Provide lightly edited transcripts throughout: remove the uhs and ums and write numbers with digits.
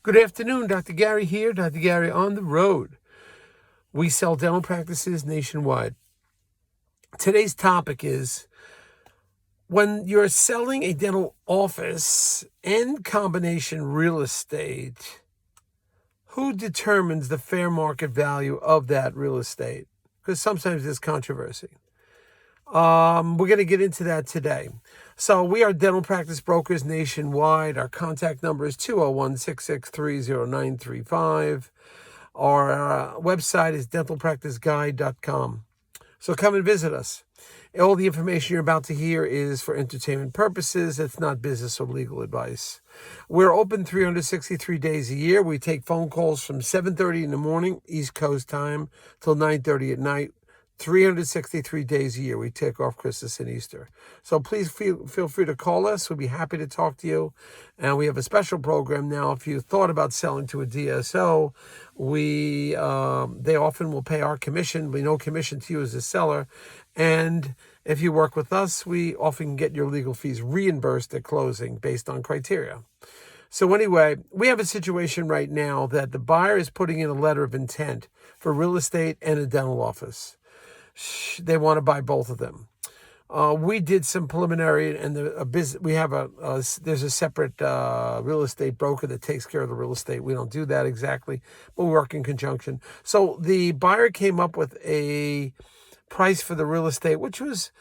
Good afternoon, Dr. Gary here, Dr. Gary on the road. We sell dental practices nationwide. Today's topic is when you're selling a dental office and combination real estate, who determines the fair market value of that real estate? Because sometimes there's controversy. We're going to get into that today. So we are dental practice brokers nationwide. Our contact number is 201-663-0935. Our website is dentalpracticeguide.com. So come and visit us. All the information you're about to hear is for entertainment purposes. It's not business or legal advice. We're open 363 days a year. We take phone calls from 7:30 in the morning, East Coast time, till 9:30 at night. 363 days a year. We take off Christmas and Easter. So please feel free to call us. We'll be happy to talk to you. And we have a special program now. If you thought about selling to a DSO, they often will pay our commission. We no commission to you as a seller. And if you work with us, we often get your legal fees reimbursed at closing based on criteria. So anyway, we have a situation right now that the buyer is putting in a letter of intent for real estate and a dental office. They want to buy both of them. We did some preliminary, and we have there's a separate real estate broker that takes care of the real estate. We don't do that exactly, but we work in conjunction. So the buyer came up with a price for the real estate, which was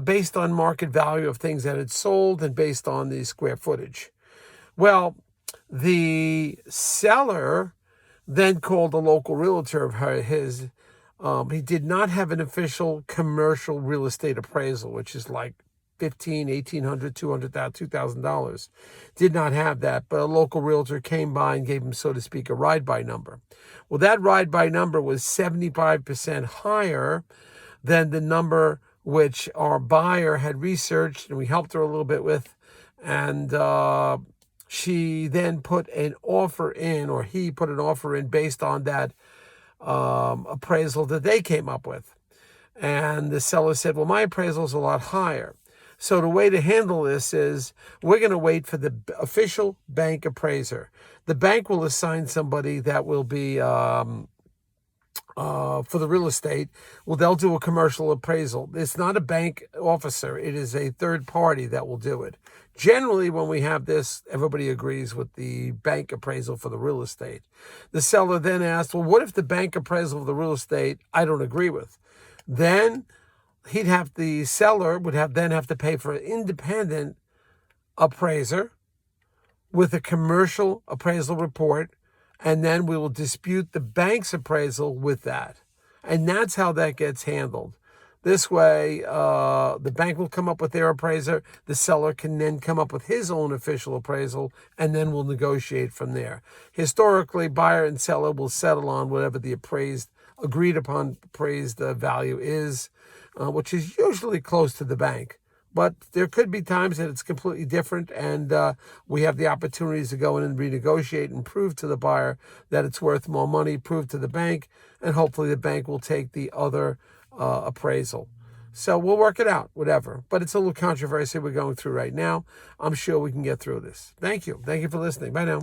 based on market value of things that had sold and based on the square footage. Well, the seller then called a local realtor of his. He did not have an official commercial real estate appraisal, which is like $1,500, $1,800, $200,000, $2,000. Did not have that, but a local realtor came by and gave him, so to speak, a ride-by number. Well, that ride-by number was 75% higher than the number which our buyer had researched, and we helped her a little bit with, and she then put an offer in, or he put an offer in based on that appraisal that they came up with. And the seller said, well, my appraisal is a lot higher. So the way to handle this is we're going to wait for the official bank appraiser. The bank will assign somebody that will be for the real estate. Well, they'll do a commercial appraisal. It's not a bank officer. It is a third party that will do it. Generally, when we have this, everybody agrees with the bank appraisal for the real estate. The seller then asked, well, what if the bank appraisal of the real estate I don't agree with? Then the seller would have to pay for an independent appraiser with a commercial appraisal report, and then we will dispute the bank's appraisal with that. And that's how that gets handled. This way, the bank will come up with their appraiser. The seller can then come up with his own official appraisal, and then we'll negotiate from there. Historically, buyer and seller will settle on whatever the agreed upon appraised value is, which is usually close to the bank. But there could be times that it's completely different, and we have the opportunities to go in and renegotiate and prove to the buyer that it's worth more money, prove to the bank, and hopefully the bank will take the other appraisal. So we'll work it out, whatever. But it's a little controversy we're going through right now. I'm sure we can get through this. Thank you. Thank you for listening. Bye now.